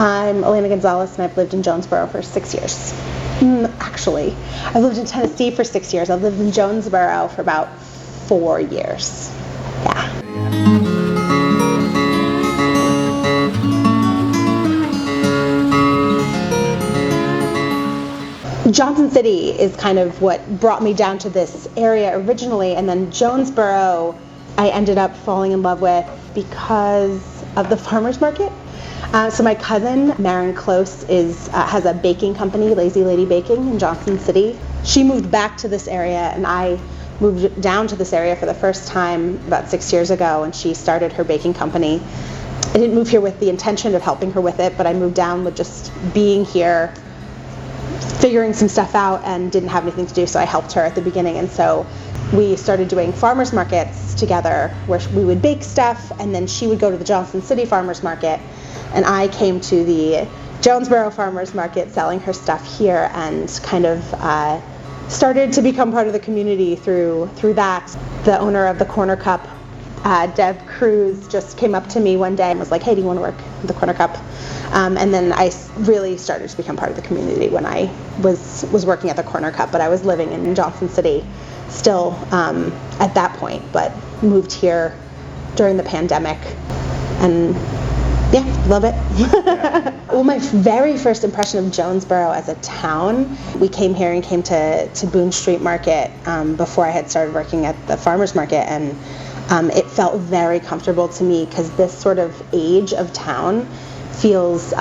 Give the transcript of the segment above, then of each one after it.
I'm Elena Gonzales, and I've lived in Jonesborough for 6 years. Actually, I've lived in Tennessee for 6 years. I've lived in Jonesborough for about 4 years. Yeah. Johnson City is kind of what brought me down to this area originally, and then Jonesborough I ended up falling in love with because of the farmers market. So my cousin, Maren Close, has a baking company, Lazy Lady Baking, in Johnson City. She moved back to this area, and I moved down to this area for the first time about 6 years ago, and she started her baking company. I didn't move here with the intention of helping her with it, but I moved down with just being here, figuring some stuff out, and didn't have anything to do, so I helped her at the beginning. And so we started doing farmers markets together where we would bake stuff, and then she would go to the Johnson City Farmers Market, and I came to the Jonesborough Farmers Market selling her stuff here, and kind of started to become part of the community through that. The owner of the Corner Cup, Deb Cruz, just came up to me one day and was like, "Hey, do you want to work at the Corner Cup?" And then I really started to become part of the community when I was working at the Corner Cup, but I was living in Johnson City still at that point, but moved here during the pandemic, and yeah, love it. Well, my very first impression of Jonesborough as a town, we came here and came to Boone Street Market before I had started working at the farmers market, and it felt very comfortable to me because this sort of age of town feels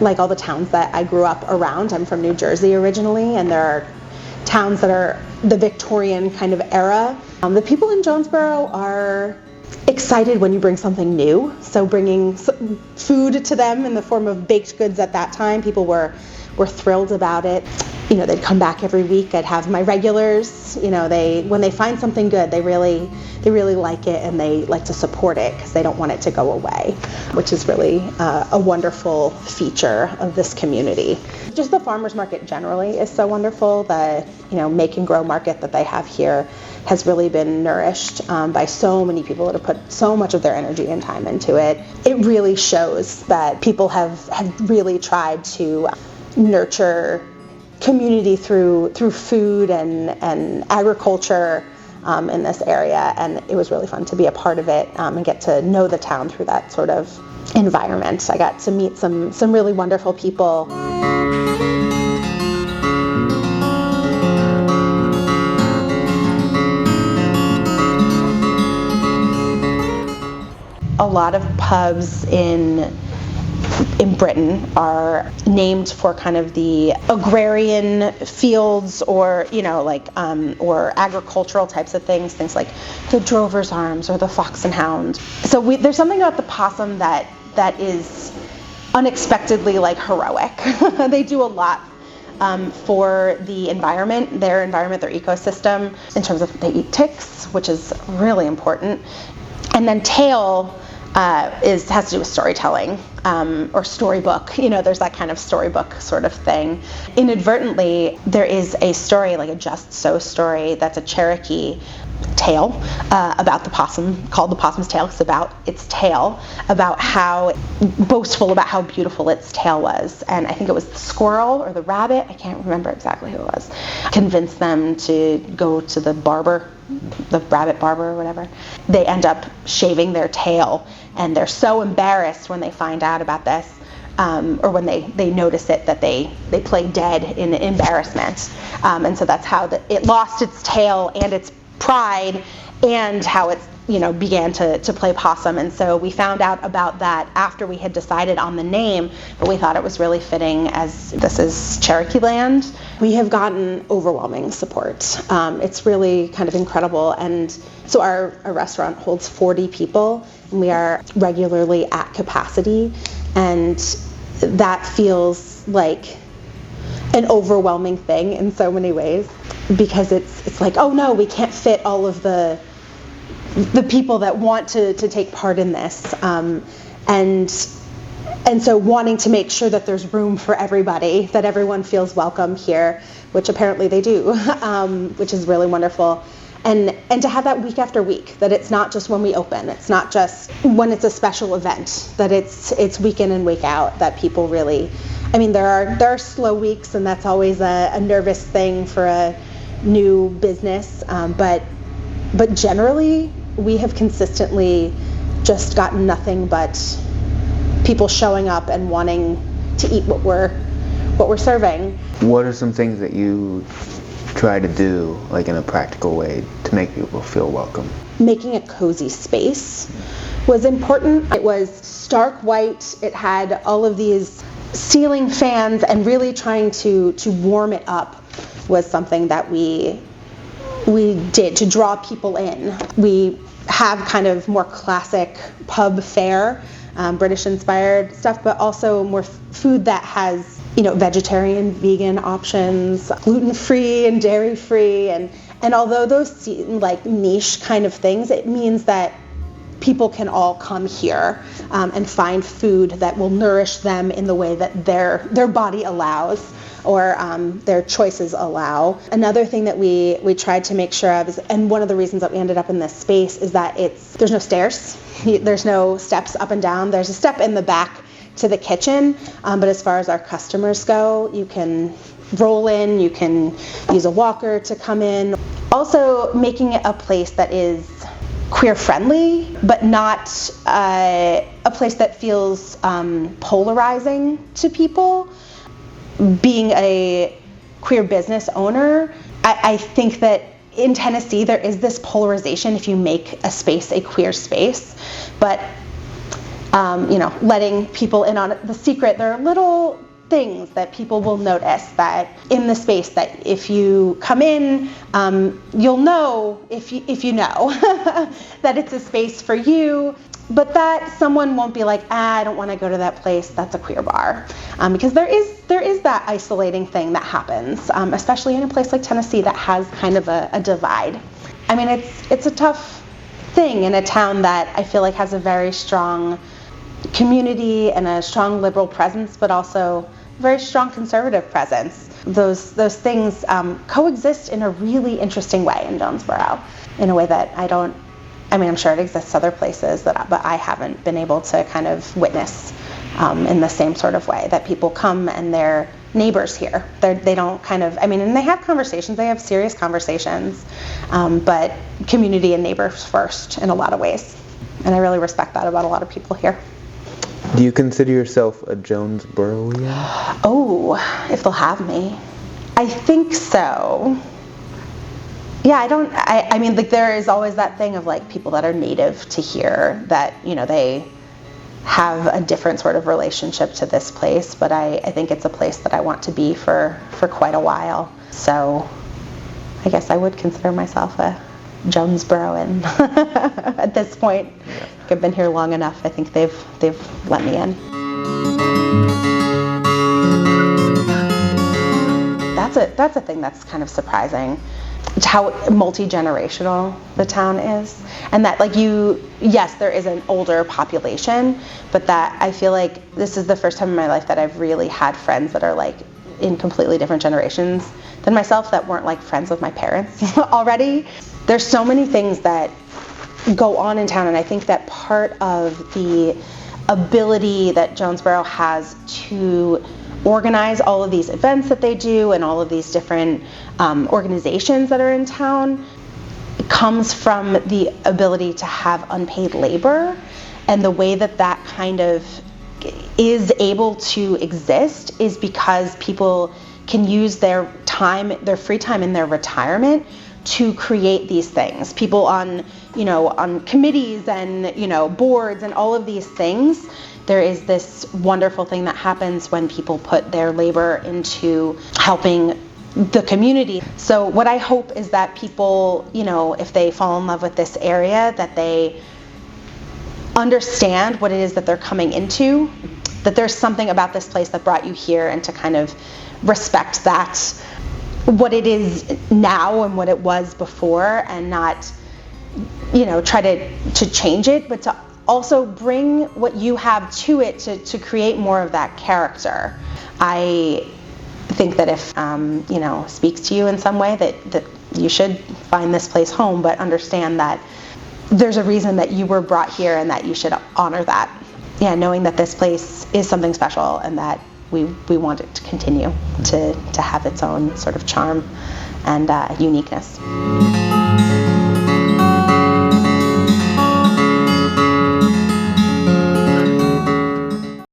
like all the towns that I grew up around. I'm from New Jersey originally, and there are towns that are the Victorian kind of era. The people in Jonesborough are excited when you bring something new, so bringing food to them in the form of baked goods at that time, people were thrilled about it. You know, they'd come back every week. I'd have my regulars, you know, when they find something good, they really like it, and they like to support it because they don't want it to go away, which is really a wonderful feature of this community. Just the farmers market generally is so wonderful. The make and grow market that they have here has really been nourished by so many people that have put so much of their energy and time into it. It really shows that people have really tried to nurture community through food and agriculture in this area, and it was really fun to be a part of it and get to know the town through that sort of environment. I got to meet some really wonderful people. A lot of pubs in Britain are named for kind of the agrarian fields, or or agricultural types of things like the Drover's Arms or the Fox and Hound. So there's something about the Opossum that is unexpectedly heroic. They do a lot for the environment, their ecosystem, in terms of they eat ticks, which is really important. And then tail has to do with storytelling or storybook. There's that kind of storybook sort of thing. Inadvertently, there is a story, like a Just So story, that's a Cherokee tale about the possum, called The Possum's Tale. It's about its tail, about how boastful about how beautiful its tail was. And I think it was the squirrel or the rabbit, I can't remember exactly who it was, convinced them to go to the barber, the rabbit barber or whatever. They end up shaving their tail, and they're so embarrassed when they find out about this, or when they notice it, that they play dead in embarrassment. And so that's how it lost its tail and its pride, and how it began to play possum. And so we found out about that after we had decided on the name, but we thought it was really fitting as this is Cherokee land. We have gotten overwhelming support. It's really kind of incredible. And so our restaurant holds 40 people, and we are regularly at capacity, and that feels like an overwhelming thing in so many ways, because it's like, oh no, we can't fit all of the people that want to take part in this, and so wanting to make sure that there's room for everybody, that everyone feels welcome here, which apparently they do, which is really wonderful. and to have that week after week, that it's not just when we open, it's not just when it's a special event, that it's week in and week out, that people really, I mean, there are slow weeks, and that's always a nervous thing for a new business, but generally we have consistently just gotten nothing but people showing up and wanting to eat what we're serving. What are some things that you try to do, like in a practical way, to make people feel welcome? Making a cozy space was important. It was stark white. It had all of these ceiling fans, and really trying to warm it up was something that we did to draw people in. We have kind of more classic pub fare, British inspired stuff, but also more food that has, vegetarian, vegan options, gluten-free and dairy-free, and although those seem like niche kind of things, it means that people can all come here and find food that will nourish them in the way that their body allows, or their choices allow. Another thing that we tried to make sure of is, and one of the reasons that we ended up in this space, is that there's no stairs, there's no steps up and down. There's a step in the back to the kitchen, but as far as our customers go, you can roll in, you can use a walker to come in. Also making it a place that is queer friendly, but not a place that feels polarizing to people. Being a queer business owner, I think that in Tennessee there is this polarization if you make a space a queer space, but letting people in on the secret, there are little things that people will notice that in the space, that if you come in, you'll know if you know that it's a space for you, but that someone won't be like, I don't want to go to that place, that's a queer bar, because there is that isolating thing that happens, especially in a place like Tennessee that has kind of a divide. I mean, it's a tough thing in a town that I feel like has a very strong community and a strong liberal presence, but also a very strong conservative presence. Those things coexist in a really interesting way in Jonesborough, in a way that I'm sure it exists other places, but I haven't been able to kind of witness in the same sort of way, that people come and they're neighbors here. They don't and they have conversations, they have serious conversations, but community and neighbors first in a lot of ways. And I really respect that about a lot of people here. Do you consider yourself a Jonesboroughian? Oh, if they'll have me. I think so. Yeah, there is always that thing of like people that are native to here that, they have a different sort of relationship to this place, but I think it's a place that I want to be for quite a while. So I guess I would consider myself a Jonesboroughian at this point. Yeah. I've been here long enough. I think they've let me in. That's a thing that's kind of surprising, how multi-generational the town is, and that yes, there is an older population, but that I feel like this is the first time in my life that I've really had friends that are like in completely different generations than myself, that weren't like friends with my parents already. There's so many things that go on in town, and I think that part of the ability that Jonesborough has to organize all of these events that they do and all of these different organizations that are in town comes from the ability to have unpaid labor, and the way that kind of is able to exist is because people can use their free time in their retirement to create these things. People on committees and, boards and all of these things, there is this wonderful thing that happens when people put their labor into helping the community. So what I hope is that people, if they fall in love with this area, that they understand what it is that they're coming into, that there's something about this place that brought you here, and to kind of respect that, what it is now and what it was before, and not, try to change it, but to also bring what you have to it to create more of that character. I think that if, speaks to you in some way, that you should find this place home, but understand that there's a reason that you were brought here and that you should honor that. Yeah, knowing that this place is something special and that we want it to continue to have its own sort of charm and uniqueness.